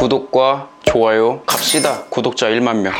구독과 좋아요 갑시다. 구독자 1만 명.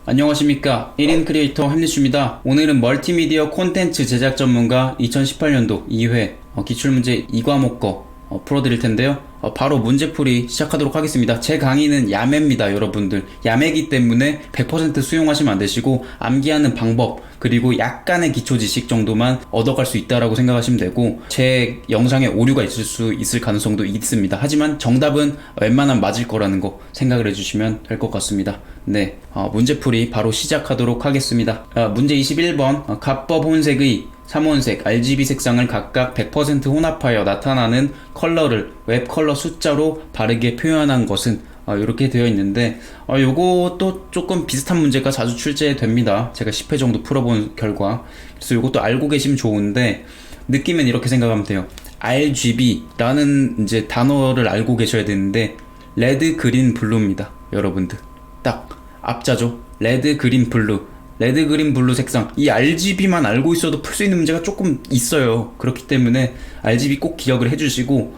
안녕하십니까, 1인 크리에이터 햄리슈입니다. 오늘은 멀티미디어 콘텐츠 제작 전문가 2018년도 2회 기출문제 2과목 거 풀어드릴 텐데요. 바로 문제풀이 시작하도록 하겠습니다. 제 강의는 야매입니다, 여러분들. 야매기 때문에 100% 수용하시면 안 되시고, 암기하는 방법 그리고 약간의 기초 지식 정도만 얻어갈 수 있다라고 생각하시면 되고, 제 영상에 오류가 있을 수 있을 가능성도 있습니다. 하지만 정답은 웬만하면 맞을 거라는 거 생각을 해주시면 될 것 같습니다. 네, 문제풀이 바로 시작하도록 하겠습니다. 문제 21번 갑법 혼색의 3원색 RGB 색상을 각각 100% 혼합하여 나타나는 컬러를 웹 컬러 숫자로 바르게 표현한 것은, 이렇게 되어 있는데, 요것도 조금 비슷한 문제가 자주 출제됩니다. 제가 10회 정도 풀어본 결과. 그래서 요것도 알고 계시면 좋은데, 느낌은 이렇게 생각하면 돼요. RGB라는 이제 단어를 알고 계셔야 되는데, 레드, 그린, 블루입니다, 여러분들. 딱 앞자죠. 레드, 그린, 블루. 레드, 그린, 블루 색상. 이 RGB만 알고 있어도 풀 수 있는 문제가 조금 있어요. 그렇기 때문에 RGB 꼭 기억을 해주시고,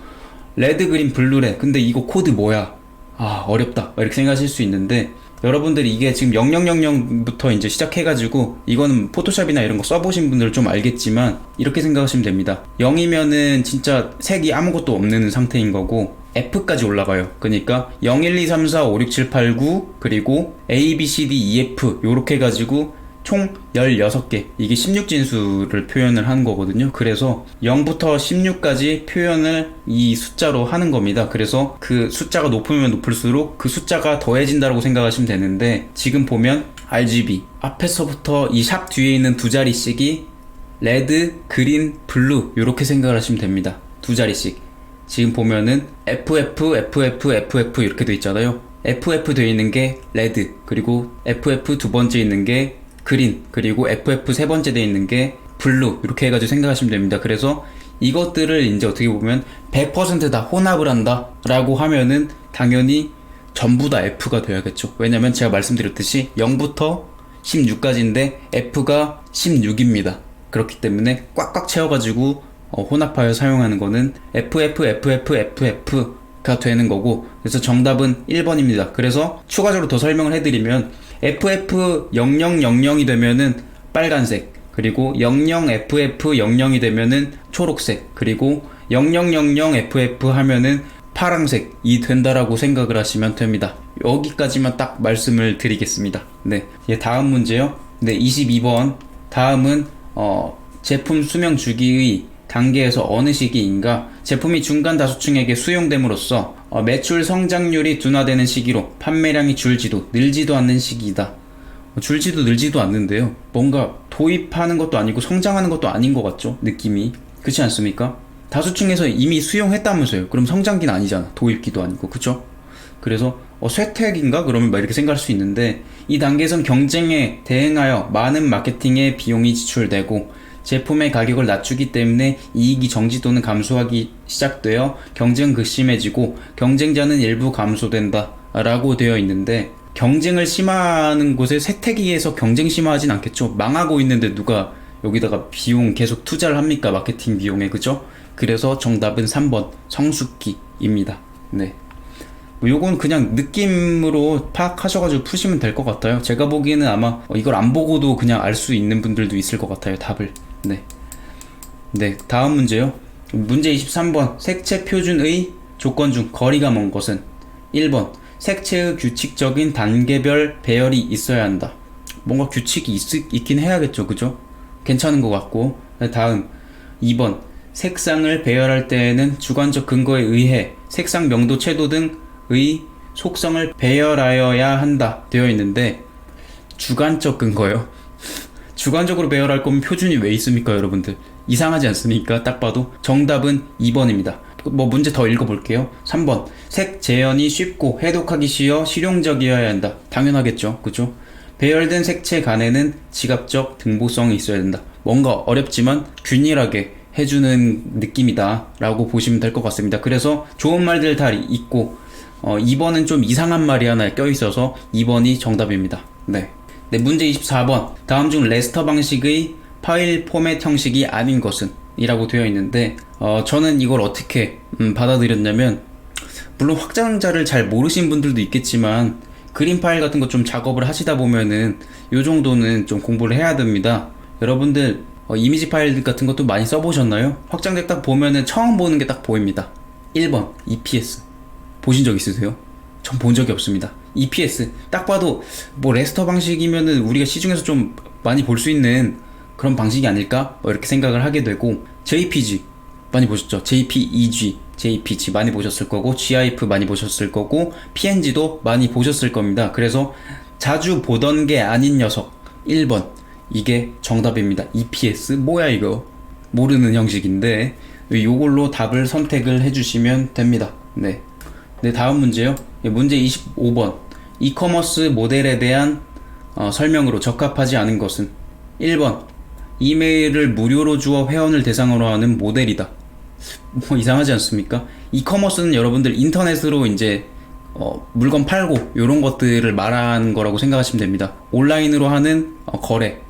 레드, 그린, 블루래. 근데 이거 코드 뭐야? 어렵다. 이렇게 생각하실 수 있는데, 여러분들이 이게 지금 0000부터 이제 시작해가지고, 이거는 포토샵이나 이런 거 써보신 분들은 좀 알겠지만, 이렇게 생각하시면 됩니다. 0이면은 진짜 색이 아무것도 없는 상태인 거고, F까지 올라가요. 그러니까 0, 1, 2, 3, 4, 5, 6, 7, 8, 9 그리고 A, B, C, D, E, F 요렇게 해가지고 총 16개, 이게 16진수를 표현을 한 거거든요. 그래서 0부터 16까지 표현을 이 숫자로 하는 겁니다. 그래서 그 숫자가 높으면 높을수록 그 숫자가 더해진다고 생각하시면 되는데, 지금 보면 RGB 앞에서부터 이 샵 뒤에 있는 두 자리씩이 레드, 그린, 블루 요렇게 생각을 하시면 됩니다. 두 자리씩. 지금 보면은 FF, FF, FF 이렇게 돼 있잖아요. FF 돼 있는 게 레드, 그리고 FF 두 번째 있는 게 그린, 그리고 FF 세 번째 돼 있는 게 블루, 이렇게 해가지고 생각하시면 됩니다. 그래서 이것들을 이제 어떻게 보면 100% 다 혼합을 한다 라고 하면은 당연히 전부 다 F가 돼야겠죠. 왜냐면 제가 말씀드렸듯이 0부터 16까지인데 F가 16입니다. 그렇기 때문에 꽉꽉 채워가지고 혼합하여 사용하는 거는 FF, FF, FF가 되는 거고, 그래서 정답은 1번입니다. 그래서 추가적으로 더 설명을 해드리면, FF0000이 되면은 빨간색, 그리고 00FF00이 되면은 초록색, 그리고 0000FF 하면은 파랑색이 된다라고 생각을 하시면 됩니다. 여기까지만 딱 말씀을 드리겠습니다. 네, 다음 문제요. 네, 22번. 다음은 제품 수명 주기의 단계에서 어느 시기인가? 제품이 중간 다수층에게 수용됨으로써 매출 성장률이 둔화되는 시기로 판매량이 줄지도 늘지도 않는 시기이다. 줄지도 늘지도 않는데요. 뭔가 도입하는 것도 아니고 성장하는 것도 아닌 것 같죠? 느낌이. 그렇지 않습니까? 다수층에서 이미 수용했다면서요. 그럼 성장기는 아니잖아. 도입기도 아니고. 그쵸? 그래서 쇠퇴기인가? 그러면 막 이렇게 생각할 수 있는데, 이 단계에선 경쟁에 대응하여 많은 마케팅에 비용이 지출되고 제품의 가격을 낮추기 때문에 이익이 정지 또는 감소하기 시작되어 경쟁 극심해지고 경쟁자는 일부 감소된다 라고 되어 있는데, 경쟁을 심화하는 곳에 쇠퇴기에서 경쟁 심화하진 않겠죠. 망하고 있는데 누가 여기다가 비용 계속 투자를 합니까? 마케팅 비용에. 그죠? 그래서 정답은 3번 성숙기입니다. 네, 요건 그냥 느낌으로 파악하셔가지고 푸시면 될 것 같아요. 제가 보기에는 아마 이걸 안 보고도 그냥 알 수 있는 분들도 있을 것 같아요, 답을. 네, 다음 문제요. 문제 23번. 색채 표준의 조건 중 거리가 먼 것은? 1번 색채의 규칙적인 단계별 배열이 있어야 한다. 뭔가 규칙이 있긴 해야겠죠, 그죠? 괜찮은 것 같고. 다음 2번 색상을 배열할 때에는 주관적 근거에 의해 색상 명도, 채도 등의 속성을 배열하여야 한다 되어 있는데, 주관적 근거요? 주관적으로 배열할 거면 표준이 왜 있습니까, 여러분들? 이상하지 않습니까? 딱 봐도. 정답은 2번입니다. 문제 더 읽어볼게요. 3번 색 재현이 쉽고 해독하기 쉬워 실용적이어야 한다. 당연하겠죠, 그죠? 배열된 색채 간에는 지각적 등보성이 있어야 된다. 뭔가 어렵지만 균일하게 해주는 느낌이다 라고 보시면 될 것 같습니다. 그래서 좋은 말들 다 있고, 2번은 좀 이상한 말이 하나 껴있어서 2번이 정답입니다. 네, 문제 24번. 다음 중 레스터 방식의 파일 포맷 형식이 아닌 것은? 이라고 되어 있는데, 저는 이걸 어떻게 받아들였냐면, 물론 확장자를 잘 모르신 분들도 있겠지만 그림 파일 같은 거 좀 작업을 하시다 보면은 요 정도는 좀 공부를 해야 됩니다. 여러분들 이미지 파일 같은 것도 많이 써보셨나요? 확장자 딱 보면은 처음 보는 게 딱 보입니다. 1번 EPS 보신 적 있으세요? 전 본 적이 없습니다. EPS 딱 봐도 뭐 레스터 방식이면은 우리가 시중에서 좀 많이 볼 수 있는 그런 방식이 아닐까? 이렇게 생각을 하게 되고, JPG 많이 보셨죠? JPEG, JPG 많이 보셨을 거고, GIF 많이 보셨을 거고, PNG도 많이 보셨을 겁니다. 그래서 자주 보던 게 아닌 녀석 1번 이게 정답입니다. EPS 뭐야 이거? 모르는 형식인데 요걸로 답을 선택을 해주시면 됩니다. 네, 다음 문제요. 문제 25번. 이커머스 모델에 대한 설명으로 적합하지 않은 것은 1번 이메일을 무료로 주어 회원을 대상으로 하는 모델이다. 뭐 이상하지 않습니까? 이커머스는 여러분들 인터넷으로 이제 물건 팔고 요런 것들을 말하는 거라고 생각하시면 됩니다. 온라인으로 하는 거래,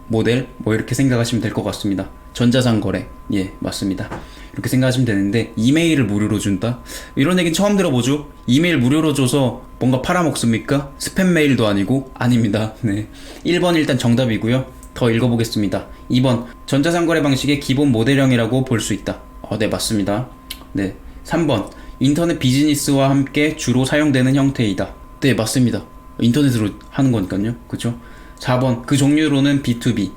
모델 이렇게 생각하시면 될 것 같습니다. 전자상 거래, 예, 맞습니다. 이렇게 생각하시면 되는데, 이메일을 무료로 준다? 이런 얘기는 처음 들어보죠? 이메일 무료로 줘서 뭔가 팔아먹습니까? 스팸 메일도 아니고 아닙니다. 네, 1번 일단 정답이고요. 더 읽어보겠습니다. 2번 전자상 거래 방식의 기본 모델형이라고 볼 수 있다. 네, 맞습니다. 네, 3번 인터넷 비즈니스와 함께 주로 사용되는 형태이다. 네, 맞습니다. 인터넷으로 하는 거니까요. 그쵸? 4번 그 종류로는 B2B,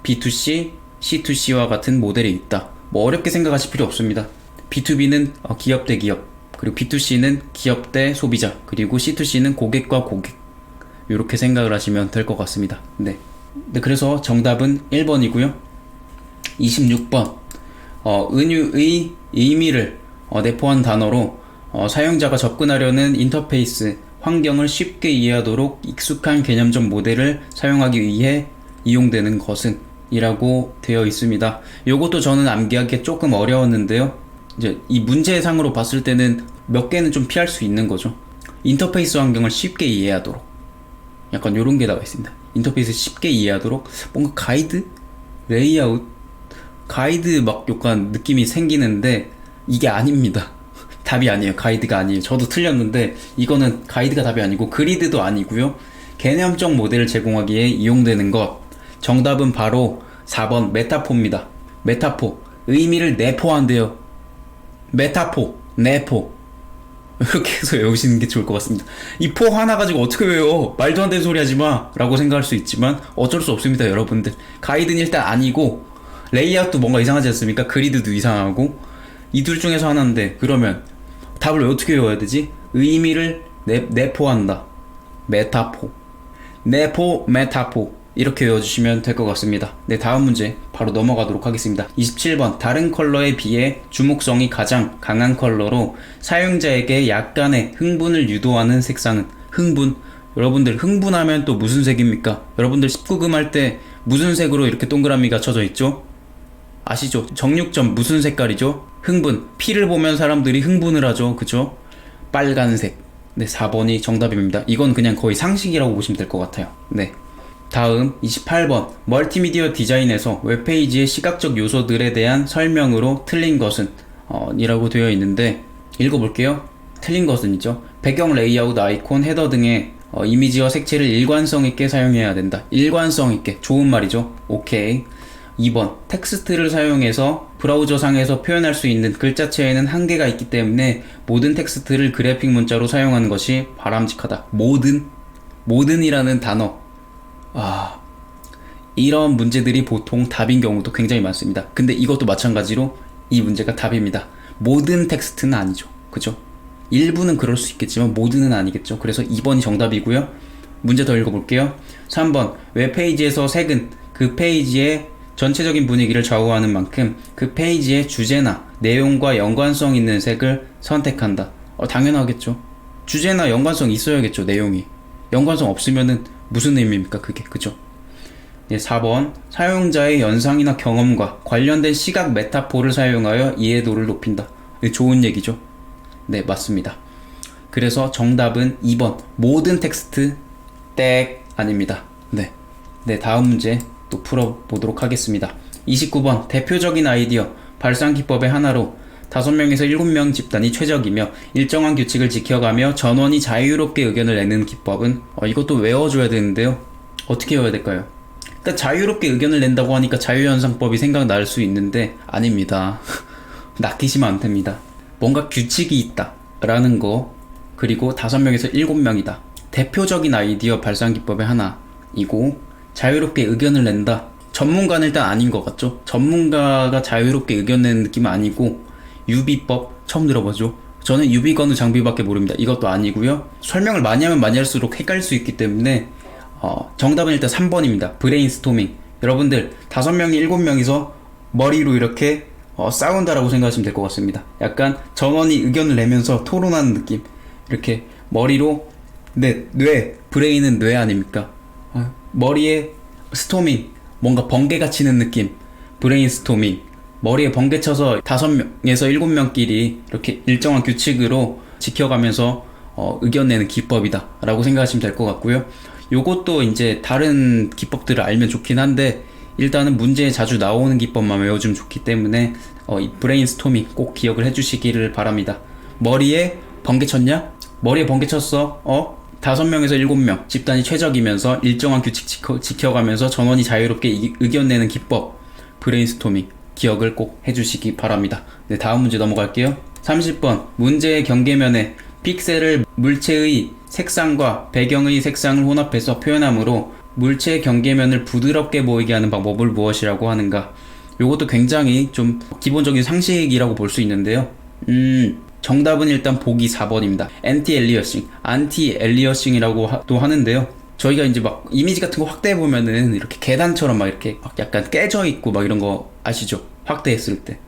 B2C, C2C와 같은 모델이 있다. 뭐 어렵게 생각하실 필요 없습니다. B2B는 기업 대 기업, 그리고 B2C는 기업 대 소비자, 그리고 C2C는 고객과 고객, 이렇게 생각을 하시면 될 것 같습니다. 네, 그래서 정답은 1번이고요 26번 은유의 의미를 내포한 단어로 사용자가 접근하려는 인터페이스 환경을 쉽게 이해하도록 익숙한 개념적 모델을 사용하기 위해 이용되는 것은 이라고 되어 있습니다. 요것도 저는 암기하기 조금 어려웠는데요, 이제 이 문제상으로 봤을 때는 몇 개는 좀 피할 수 있는 거죠. 인터페이스 환경을 쉽게 이해하도록, 약간 요런 게 나와 있습니다. 인터페이스 쉽게 이해하도록, 뭔가 가이드? 레이아웃? 가이드 막 약간 느낌이 생기는데 이게 아닙니다. 답이 아니에요. 가이드가 아니에요. 저도 틀렸는데 이거는 가이드가 답이 아니고 그리드도 아니고요. 개념적 모델을 제공하기에 이용되는 것. 정답은 바로 4번 메타포입니다. 메타포. 의미를 내포한대요. 메타포, 내포. 이렇게 해서 외우시는 게 좋을 것 같습니다. 이 포 하나 가지고 어떻게 외워? 말도 안 되는 소리 하지 마 라고 생각할 수 있지만 어쩔 수 없습니다, 여러분들. 가이드는 일단 아니고, 레이아웃도 뭔가 이상하지 않습니까? 그리드도 이상하고, 이 둘 중에서 하나인데, 그러면 답을 어떻게 외워야 되지? 의미를 내포한다. 메타포. 내포, 메타포. 이렇게 외워주시면 될 것 같습니다. 네, 다음 문제 바로 넘어가도록 하겠습니다. 27번 다른 컬러에 비해 주목성이 가장 강한 컬러로 사용자에게 약간의 흥분을 유도하는 색상은? 흥분. 여러분들 흥분하면 또 무슨 색입니까? 여러분들 19금 할 때 무슨 색으로 이렇게 동그라미가 쳐져 있죠? 아시죠? 정육점 무슨 색깔이죠? 흥분. 피를 보면 사람들이 흥분을 하죠. 그쵸? 빨간색. 네, 4번이 정답입니다. 이건 그냥 거의 상식이라고 보시면 될 것 같아요. 네. 다음 28번 멀티미디어 디자인에서 웹페이지의 시각적 요소들에 대한 설명으로 틀린 것은 이라고 되어 있는데, 읽어볼게요. 틀린 것은이죠. 배경 레이아웃, 아이콘, 헤더 등의 이미지와 색채를 일관성 있게 사용해야 된다. 일관성 있게. 좋은 말이죠. 오케이. 2번 텍스트를 사용해서 브라우저 상에서 표현할 수 있는 글자체에는 한계가 있기 때문에 모든 텍스트를 그래픽 문자로 사용하는 것이 바람직하다. 모든이라는 단어, 이런 문제들이 보통 답인 경우도 굉장히 많습니다. 근데 이것도 마찬가지로 이 문제가 답입니다. 모든 텍스트는 아니죠. 그죠? 일부는 그럴 수 있겠지만 모든은 아니겠죠. 그래서 2번이 정답이고요. 문제 더 읽어볼게요. 3번 웹페이지에서 색은 그 페이지의 전체적인 분위기를 좌우하는 만큼 그 페이지의 주제나 내용과 연관성 있는 색을 선택한다. 당연하겠죠. 주제나 연관성 있어야겠죠. 내용이 연관성 없으면은 무슨 의미입니까 그게? 그죠? 네, 4번 사용자의 연상이나 경험과 관련된 시각 메타포를 사용하여 이해도를 높인다. 네, 좋은 얘기죠. 네, 맞습니다. 그래서 정답은 2번 모든 텍스트 아닙니다. 네, 다음 문제 또 풀어보도록 하겠습니다. 29번 대표적인 아이디어 발상 기법의 하나로 5명에서 7명 집단이 최적이며 일정한 규칙을 지켜가며 전원이 자유롭게 의견을 내는 기법은 이것도 외워줘야 되는데요. 어떻게 외워야 될까요? 그러니까 자유롭게 의견을 낸다고 하니까 자유현상법이 생각날 수 있는데 아닙니다. 낚이시면 안 됩니다. 뭔가 규칙이 있다 라는 거, 그리고 5명에서 7명이다. 대표적인 아이디어 발상 기법의 하나이고, 자유롭게 의견을 낸다. 전문가는 일단 아닌 것 같죠? 전문가가 자유롭게 의견 내는 느낌은 아니고, 유비법 처음 들어보죠? 저는 유비건우 장비밖에 모릅니다. 이것도 아니고요. 설명을 많이 하면 많이 할수록 헷갈릴 수 있기 때문에 정답은 일단 3번입니다. 브레인스토밍. 여러분들 5명이 7명이서 머리로 이렇게 싸운다라고 생각하시면 될 것 같습니다. 약간 전원이 의견을 내면서 토론하는 느낌. 이렇게 머리로 브레인은 뇌 아닙니까? 머리에 스토밍, 뭔가 번개가 치는 느낌. 브레인스토밍. 머리에 번개 쳐서 5명에서 7명끼리 이렇게 일정한 규칙으로 지켜가면서 의견 내는 기법이다 라고 생각하시면 될 것 같고요. 요것도 이제 다른 기법들을 알면 좋긴 한데, 일단은 문제에 자주 나오는 기법만 외워주면 좋기 때문에 이 브레인스토밍 꼭 기억을 해주시기를 바랍니다. 머리에 번개 쳤냐? 머리에 번개 쳤어. 5명에서 7명 집단이 최적이면서 일정한 규칙 지켜가면서 전원이 자유롭게 의견 내는 기법, 브레인스토밍 기억을 꼭 해주시기 바랍니다. 네, 다음 문제 넘어갈게요. 30번 문제의 경계면에 픽셀을 물체의 색상과 배경의 색상을 혼합해서 표현하므로 물체의 경계면을 부드럽게 보이게 하는 방법을 무엇이라고 하는가? 요것도 굉장히 좀 기본적인 상식이라고 볼 수 있는데요. 정답은 일단 보기 4번입니다. 안티 엘리어싱이라고 또 하는데요. 저희가 이제 막 이미지 같은 거 확대해 보면은 이렇게 계단처럼 막 이렇게 막 약간 깨져 있고 막 이런 거 아시죠? 확대했을 때.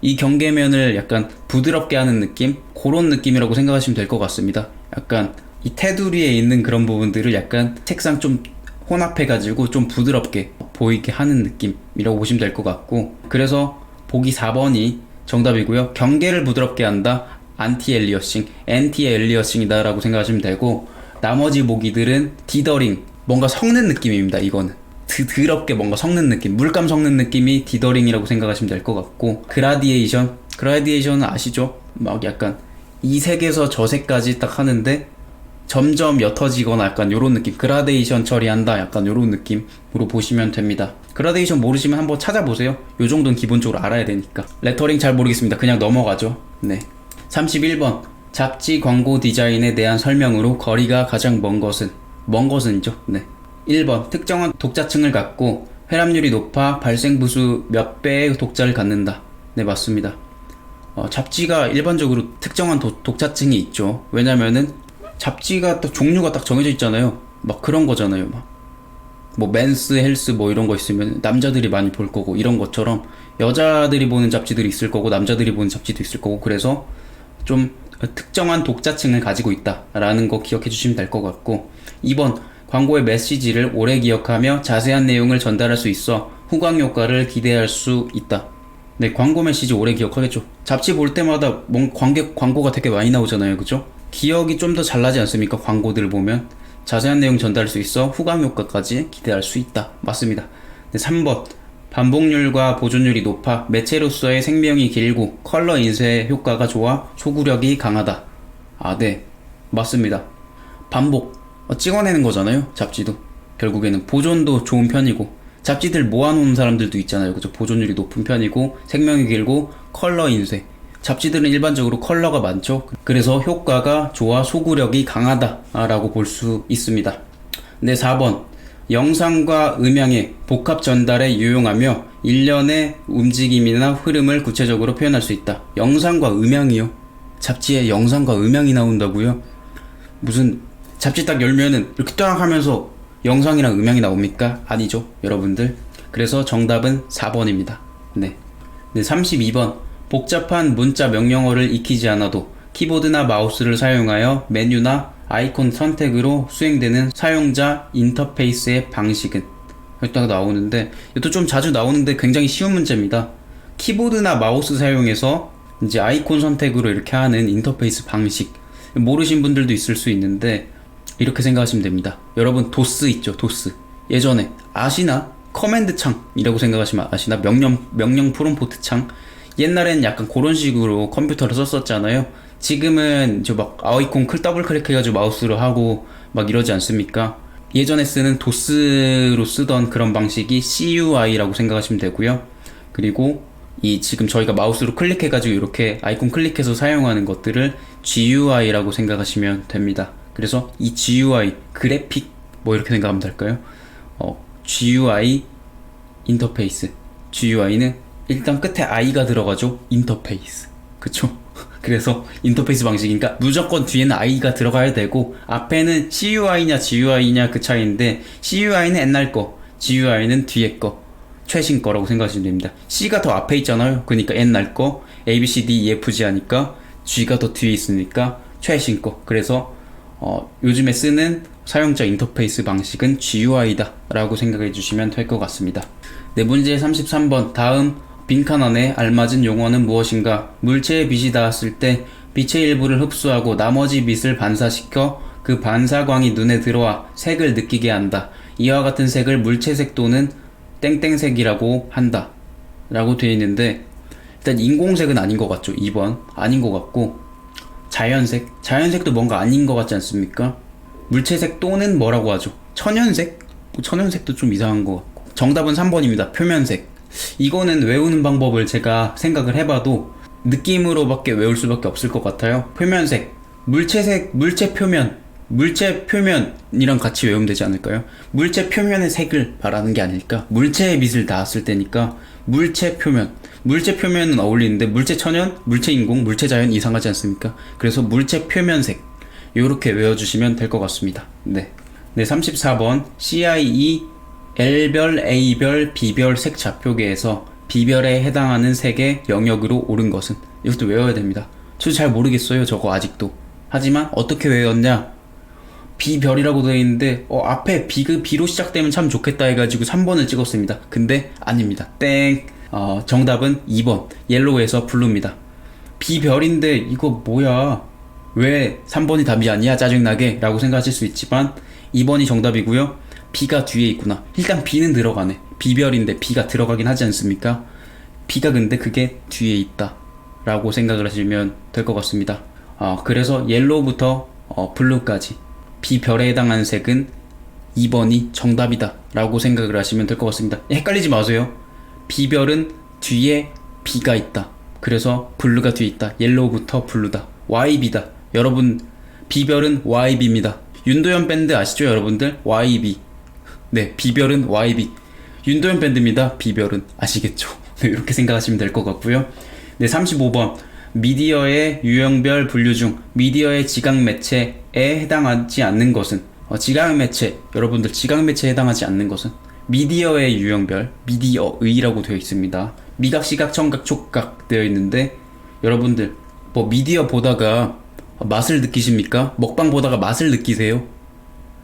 이 경계면을 약간 부드럽게 하는 느낌? 그런 느낌이라고 생각하시면 될 것 같습니다. 약간 이 테두리에 있는 그런 부분들을 약간 색상 좀 혼합해가지고 좀 부드럽게 보이게 하는 느낌이라고 보시면 될 것 같고, 그래서 보기 4번이 정답이고요. 경계를 부드럽게 한다. 안티 엘리어싱이다 라고 생각하시면 되고, 나머지 보기들은 디더링, 뭔가 섞는 느낌입니다. 이거는 더럽게 뭔가 섞는 느낌, 물감 섞는 느낌이 디더링이라고 생각하시면 될 것 같고, 그라디에이션은 아시죠? 막 약간 이 색에서 저 색까지 딱 하는데 점점 옅어지거나 약간 요런 느낌, 그라데이션 처리한다 약간 요런 느낌으로 보시면 됩니다. 그라데이션 모르시면 한번 찾아보세요. 요 정도는 기본적으로 알아야 되니까. 레터링 잘 모르겠습니다. 그냥 넘어가죠. 네. 31번 잡지 광고 디자인에 대한 설명으로 거리가 가장 먼 것은이죠. 네. 1번 특정한 독자층을 갖고 회람률이 높아 발생 부수 몇 배의 독자를 갖는다. 네, 맞습니다. 잡지가 일반적으로 특정한 독자층이 있죠. 왜냐면은 잡지가 딱 종류가 딱 정해져 있잖아요. 막 그런 거잖아요. 뭐 맨스 헬스 뭐 이런 거 있으면 남자들이 많이 볼 거고, 이런 것처럼 여자들이 보는 잡지들이 있을 거고 남자들이 보는 잡지도 있을 거고, 그래서 좀 특정한 독자층을 가지고 있다라는 거 기억해 주시면 될 것 같고, 2번 광고의 메시지를 오래 기억하며 자세한 내용을 전달할 수 있어 후광 효과를 기대할 수 있다. 네, 광고 메시지 오래 기억하겠죠. 잡지 볼 때마다 광고가 되게 많이 나오잖아요. 그죠? 기억이 좀 더 잘 나지 않습니까? 광고들을 보면 자세한 내용 전달할 수 있어 후광 효과까지 기대할 수 있다. 맞습니다. 네, 3번 반복률과 보존율이 높아 매체로서의 생명이 길고 컬러 인쇄 효과가 좋아 소구력이 강하다. 네, 맞습니다. 반복 찍어내는 거잖아요. 잡지도 결국에는 보존도 좋은 편이고, 잡지들 모아놓은 사람들도 있잖아요. 그죠? 보존율이 높은 편이고 생명이 길고 컬러 인쇄, 잡지들은 일반적으로 컬러가 많죠. 그래서 효과가 좋아 소구력이 강하다라고 볼 수 있습니다. 네, 4번 영상과 음향의 복합 전달에 유용하며 일련의 움직임이나 흐름을 구체적으로 표현할 수 있다. 영상과 음향이요? 잡지에 영상과 음향이 나온다고요? 무슨 잡지 딱 열면은 이렇게 딱 하면서 영상이랑 음향이 나옵니까? 아니죠, 여러분들. 그래서 정답은 4번입니다. 네. 32번 복잡한 문자 명령어를 익히지 않아도 키보드나 마우스를 사용하여 메뉴나 아이콘 선택으로 수행되는 사용자 인터페이스의 방식은? 이렇게 나오는데, 이것도 좀 자주 나오는데 굉장히 쉬운 문제입니다. 키보드나 마우스 사용해서 이제 아이콘 선택으로 이렇게 하는 인터페이스 방식, 모르신 분들도 있을 수 있는데 이렇게 생각하시면 됩니다. 여러분 도스 있죠? 도스. 예전에 아시나? 커맨드 창이라고 생각하시면 아시나? 명령 프롬프트 창. 옛날엔 약간 그런 식으로 컴퓨터를 썼었잖아요. 지금은 저 막 아이콘 더블 클릭해가지고 마우스로 하고 막 이러지 않습니까? 예전에 쓰는 도스로 쓰던 그런 방식이 CUI라고 생각하시면 되고요. 그리고 이 지금 저희가 마우스로 클릭해가지고 이렇게 아이콘 클릭해서 사용하는 것들을 GUI라고 생각하시면 됩니다. 그래서 이 GUI 그래픽 뭐 이렇게 생각하면 될까요? GUI 인터페이스. GUI는 일단 끝에 I가 들어가죠. 인터페이스. 그쵸? 그래서 인터페이스 방식이니까 무조건 뒤에는 I가 들어가야 되고 앞에는 CUI냐 GUI냐 그 차이인데 CUI는 옛날 거, GUI는 뒤에 거, 최신 거라고 생각하시면 됩니다. C가 더 앞에 있잖아요. 그러니까 옛날 거, A, B, C, D, E, F, G 하니까 G가 더 뒤에 있으니까 최신 거. 그래서 요즘에 쓰는 사용자 인터페이스 방식은 GUI다 라고 생각해 주시면 될 것 같습니다. 네, 문제 33번. 다음 빈칸 안에 알맞은 용어는 무엇인가? 물체에 빛이 닿았을 때 빛의 일부를 흡수하고 나머지 빛을 반사시켜 그 반사광이 눈에 들어와 색을 느끼게 한다. 이와 같은 색을 물체색 또는 땡땡색이라고 한다 라고 되어 있는데, 일단 인공색은 아닌 것 같죠. 2번 아닌 것 같고, 자연색도 뭔가 아닌 것 같지 않습니까? 물체색 또는 뭐라고 하죠? 천연색? 천연색도 좀 이상한 것 같고. 정답은 3번입니다. 표면색. 이거는 외우는 방법을 제가 생각을 해봐도 느낌으로밖에 외울 수밖에 없을 것 같아요. 표면색, 물체색, 물체 표면이랑 같이 외우면 되지 않을까요? 물체 표면의 색을 말하는 게 아닐까? 물체의 빛을 닿았을 때니까 물체 표면은 어울리는데 물체 천연, 물체 인공, 물체 자연 이상하지 않습니까? 그래서 물체 표면색 요렇게 외워주시면 될 것 같습니다. 네, 34번 CIE L별, A별, B별 색 좌표계에서 B별에 해당하는 색의 영역으로 오른 것은? 이것도 외워야 됩니다. 저도 잘 모르겠어요, 저거 아직도. 하지만 어떻게 외웠냐? B별이라고 되어 있는데 앞에 B로 시작되면 참 좋겠다 해가지고 3번을 찍었습니다. 근데 아닙니다. 땡. 정답은 2번 옐로우에서 블루입니다. B별인데 이거 뭐야, 왜 3번이 답이 아니야 짜증나게 라고 생각하실 수 있지만 2번이 정답이고요. B가 뒤에 있구나. 일단 B는 들어가네. B별인데 B가 들어가긴 하지 않습니까? B가 근데 그게 뒤에 있다 라고 생각을 하시면 될 것 같습니다. 그래서 옐로우부터 블루까지 B별에 해당하는 색은 2번이 정답이다 라고 생각을 하시면 될 것 같습니다. 헷갈리지 마세요. B별은 뒤에 B가 있다. 그래서 블루가 뒤에 있다. 옐로우부터 블루다. YB다. 여러분, B별은 YB입니다. 윤도현 밴드 아시죠 여러분들? YB. 네, B별은 YB. 윤도현 밴드입니다. B별은. 아시겠죠? 네, 이렇게 생각하시면 될 것 같고요. 네, 35번. 미디어의 유형별 분류 중 미디어의 지각 매체에 해당하지 않는 것은? 지각 매체, 여러분들 지각 매체에 해당하지 않는 것은? 미디어의 유형별, 미디어의라고 되어 있습니다. 미각, 시각, 청각, 촉각 되어 있는데, 여러분들 뭐 미디어 보다가 맛을 느끼십니까? 먹방 보다가 맛을 느끼세요?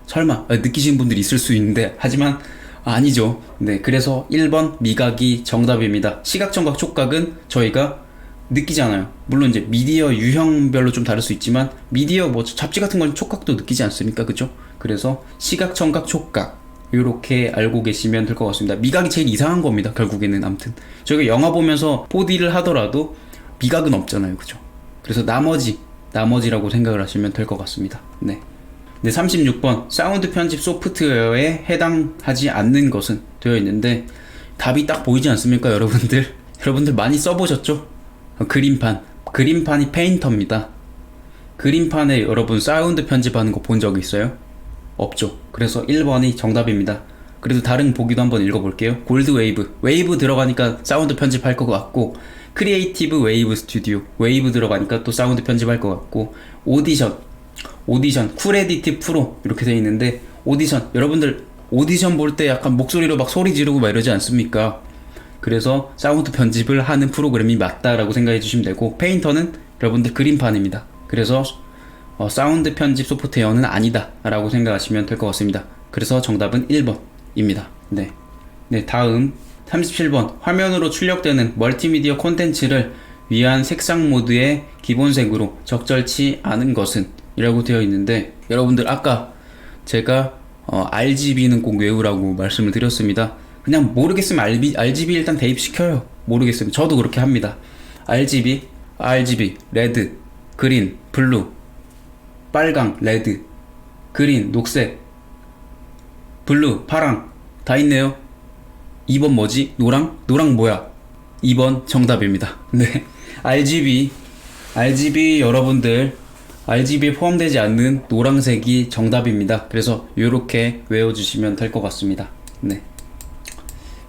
설마 느끼시는 분들이 있을 수 있는데, 하지만 아니죠. 네, 그래서 1번 미각이 정답입니다. 시각, 청각, 촉각은 저희가 느끼잖아요. 물론 이제 미디어 유형별로 좀 다를 수 있지만 미디어 뭐 잡지 같은 건 촉각도 느끼지 않습니까? 그죠? 그래서 시각, 청각, 촉각 이렇게 알고 계시면 될 것 같습니다. 미각이 제일 이상한 겁니다. 결국에는. 아무튼 저희가 영화 보면서 4D를 하더라도 미각은 없잖아요. 그죠? 그래서 나머지라고 생각을 하시면 될 것 같습니다. 네. 네, 36번 사운드 편집 소프트웨어에 해당하지 않는 것은 되어 있는데, 답이 딱 보이지 않습니까 여러분들? 여러분들 많이 써보셨죠? 그림판이 페인터입니다. 그림판에 여러분 사운드 편집하는 거 본 적 있어요? 없죠. 그래서 1번이 정답입니다. 그래도 다른 보기도 한번 읽어볼게요. 골드 웨이브 들어가니까 사운드 편집할 것 같고, 크리에이티브 웨이브 스튜디오 웨이브 들어가니까 또 사운드 편집할 것 같고, 오디션 쿨에디트 프로 이렇게 되어 있는데, 오디션 여러분들 오디션 볼 때 약간 목소리로 막 소리 지르고 막 이러지 않습니까? 그래서 사운드 편집을 하는 프로그램이 맞다라고 생각해 주시면 되고, 페인터는 여러분들 그림판입니다. 그래서 사운드 편집 소프트웨어는 아니다 라고 생각하시면 될 것 같습니다. 그래서 정답은 1번입니다. 네, 다음 37번 화면으로 출력되는 멀티미디어 콘텐츠를 위한 색상 모드의 기본색으로 적절치 않은 것은? 이라고 되어 있는데, 여러분들 아까 제가 RGB는 꼭 외우라고 말씀을 드렸습니다. 그냥 모르겠으면 RGB 일단 대입시켜요. 모르겠으면 저도 그렇게 합니다. RGB, 레드, 그린, 블루, 빨강, 레드, 그린, 녹색, 블루, 파랑 다 있네요. 2번 뭐지? 노랑? 노랑 뭐야? 2번 정답입니다. 네. RGB 여러분들, RGB에 포함되지 않는 노란색이 정답입니다. 그래서 이렇게 외워주시면 될 것 같습니다. 네.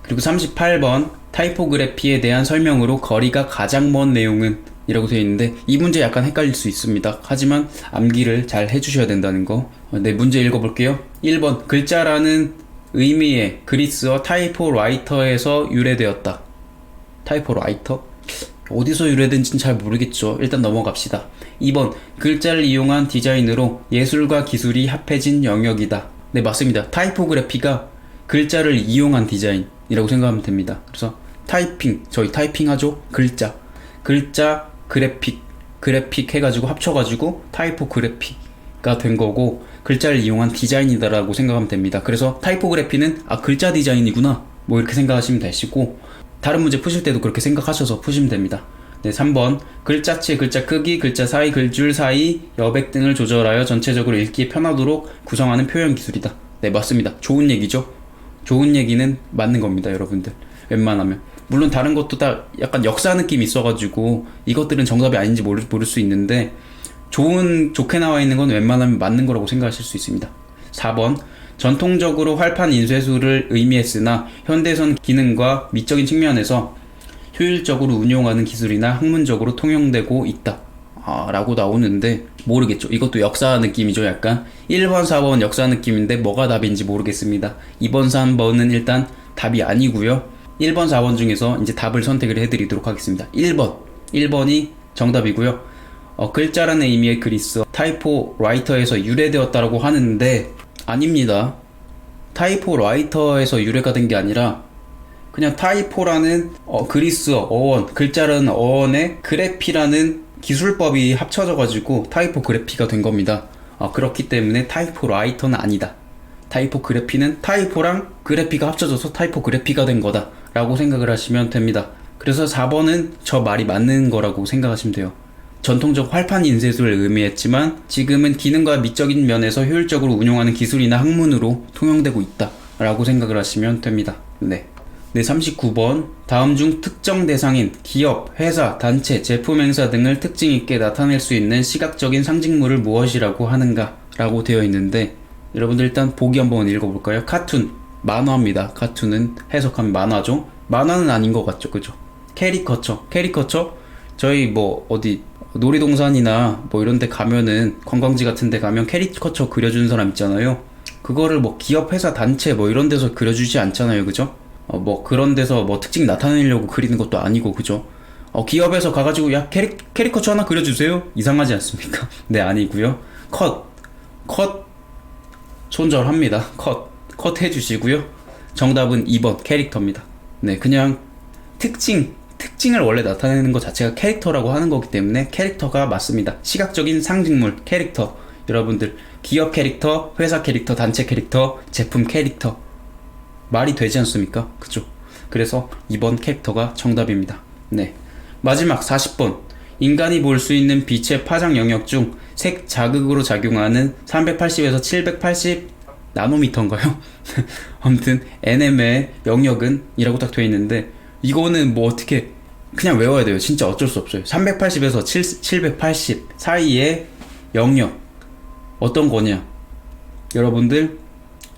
그리고 38번 타이포그래피에 대한 설명으로 거리가 가장 먼 내용은 이라고 되어 있는데 이 문제 약간 헷갈릴 수 있습니다. 하지만 암기를 잘 해주셔야 된다는 거. 네, 문제 읽어볼게요. 1번 글자라는 의미의 그리스어 타이포라이터에서 유래되었다. 타이포라이터? 어디서 유래된지는 잘 모르겠죠. 일단 넘어갑시다. 2번 글자를 이용한 디자인으로 예술과 기술이 합해진 영역이다. 네, 맞습니다. 타이포그래피가 글자를 이용한 디자인이라고 생각하면 됩니다. 그래서 타이핑, 저희 타이핑 하죠? 글자, 그래픽 해가지고 합쳐가지고 타이포그래피가 된 거고 글자를 이용한 디자인이다라고 생각하면 됩니다. 그래서 타이포그래피는 글자 디자인이구나 뭐 이렇게 생각하시면 되시고 다른 문제 푸실 때도 그렇게 생각하셔서 푸시면 됩니다. 네, 3번 글자체, 글자 크기, 글자 사이, 글줄 사이, 여백 등을 조절하여 전체적으로 읽기에 편하도록 구성하는 표현 기술이다. 네, 맞습니다. 좋은 얘기죠. 좋은 얘기는 맞는 겁니다, 여러분들. 웬만하면. 물론 다른 것도 다 약간 역사 느낌이 있어가지고 이것들은 정답이 아닌지 모를 수 있는데 좋게 나와 있는 건 웬만하면 맞는 거라고 생각하실 수 있습니다. 4번 전통적으로 활판 인쇄술을 의미했으나 현대에선 기능과 미적인 측면에서 효율적으로 운용하는 기술이나 학문적으로 통용되고 있다. 라고 나오는데 모르겠죠. 이것도 역사 느낌이죠. 약간 1번, 4번 역사 느낌인데 뭐가 답인지 모르겠습니다. 2번, 3번은 일단 답이 아니고요. 1번, 4번 중에서 이제 답을 선택을 해드리도록 하겠습니다. 1번이 정답이고요. 글자라는 의미의 그리스어 타이포라이터에서 유래되었다라고 하는데 아닙니다. 타이포라이터에서 유래가 된 게 아니라 그냥 타이포라는 그리스어 어원, 글자라는 어원에 그래피라는 기술법이 합쳐져가지고 타이포그래피가 된 겁니다. 그렇기 때문에 타이포라이터는 아니다. 타이포그래피는 타이포랑 그래피가 합쳐져서 타이포그래피가 된 거다 라고 생각을 하시면 됩니다. 그래서 4번은 저 말이 맞는 거라고 생각하시면 돼요. 전통적 활판 인쇄술을 의미했지만 지금은 기능과 미적인 면에서 효율적으로 운용하는 기술이나 학문으로 통용되고 있다 라고 생각을 하시면 됩니다. 네, 39번 다음 중 특정 대상인 기업, 회사, 단체, 제품, 행사 등을 특징 있게 나타낼 수 있는 시각적인 상징물을 무엇이라고 하는가 라고 되어 있는데 여러분들 일단 보기 한번 읽어볼까요? 카툰, 만화입니다. 카툰은 해석하면 만화죠. 만화는 아닌 것 같죠, 그죠? 캐리커처 저희 뭐 어디 놀이동산이나 뭐 이런 데 가면은 관광지 같은 데 가면 캐리커처 그려주는 사람 있잖아요. 그거를 뭐 기업, 회사, 단체 뭐 이런 데서 그려주지 않잖아요, 그죠? 뭐 그런 데서 뭐 특징 나타내려고 그리는 것도 아니고, 그죠? 기업에서 가가지고 야 캐리커처 하나 그려주세요? 이상하지 않습니까? 네, 아니고요. 컷 손절합니다. 컷 해주시고요. 정답은 2번 캐릭터입니다. 네, 그냥 특징을 원래 나타내는 것 자체가 캐릭터라고 하는 거기 때문에 캐릭터가 맞습니다. 시각적인 상징물, 캐릭터. 여러분들 기업 캐릭터, 회사 캐릭터, 단체 캐릭터, 제품 캐릭터 말이 되지 않습니까? 그죠? 그래서 2번 캐릭터가 정답입니다. 네, 마지막 40번 인간이 볼 수 있는 빛의 파장 영역 중 색 자극으로 작용하는 380에서 780 나노미터인가요? 아무튼 NM의 영역은 이라고 딱 되어 있는데 이거는 뭐 어떻게 그냥 외워야 돼요. 진짜 어쩔 수 없어요. 380에서 780 사이의 영역 어떤 거냐? 여러분들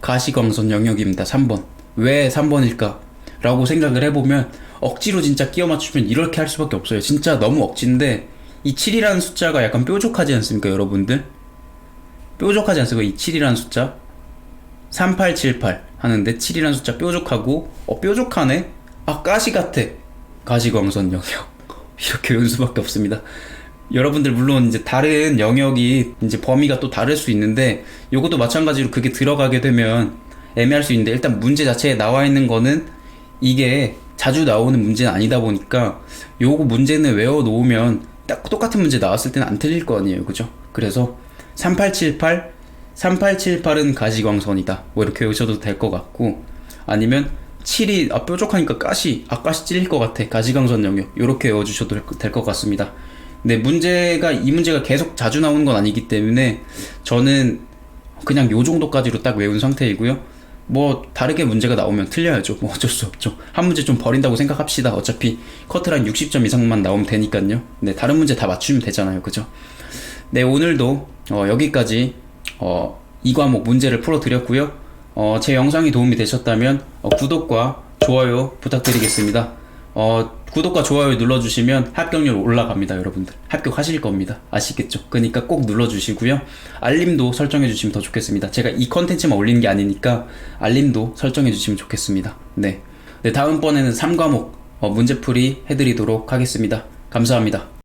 가시광선 영역입니다. 3번. 왜 3번일까? 라고 생각을 해보면 억지로 진짜 끼워 맞추면 이렇게 할 수밖에 없어요. 진짜 너무 억지인데 이 7이라는 숫자가 약간 뾰족하지 않습니까, 여러분들? 뾰족하지 않습니까? 이 7이라는 숫자 3878 하는데 7이라는 숫자 뾰족하고 뾰족하네? 가시 같아. 가시광선 영역. 이렇게 외울 수밖에 없습니다. 여러분들 물론 이제 다른 영역이 이제 범위가 또 다를 수 있는데 요것도 마찬가지로 그게 들어가게 되면 애매할 수 있는데 일단 문제 자체에 나와 있는 거는 이게 자주 나오는 문제는 아니다 보니까 요거 문제는 외워 놓으면 딱 똑같은 문제 나왔을 때는 안 틀릴 거 아니에요, 그죠? 그래서 3878은 가시광선이다 뭐 이렇게 외우셔도 될 것 같고 아니면 7이 뾰족하니까 가시 찔릴 것 같아. 가시광선 영역. 요렇게 외워주셔도 될 것 같습니다. 근데 이 문제가 계속 자주 나오는 건 아니기 때문에 저는 그냥 요 정도까지로 딱 외운 상태이고요. 뭐 다르게 문제가 나오면 틀려야죠. 뭐 어쩔 수 없죠. 한 문제 좀 버린다고 생각합시다. 어차피 커트라인 60점 이상만 나오면 되니까요. 네, 다른 문제 다 맞추면 되잖아요. 그죠? 네, 오늘도 여기까지 이 과목 문제를 풀어드렸고요. 제 영상이 도움이 되셨다면 구독과 좋아요 부탁드리겠습니다. 구독과 좋아요 눌러주시면 합격률 올라갑니다. 여러분들 합격하실 겁니다. 아시겠죠? 그러니까 꼭 눌러주시고요. 알림도 설정해주시면 더 좋겠습니다. 제가 이 컨텐츠만 올리는 게 아니니까 알림도 설정해주시면 좋겠습니다. 네, 다음번에는 3과목 문제풀이 해드리도록 하겠습니다. 감사합니다.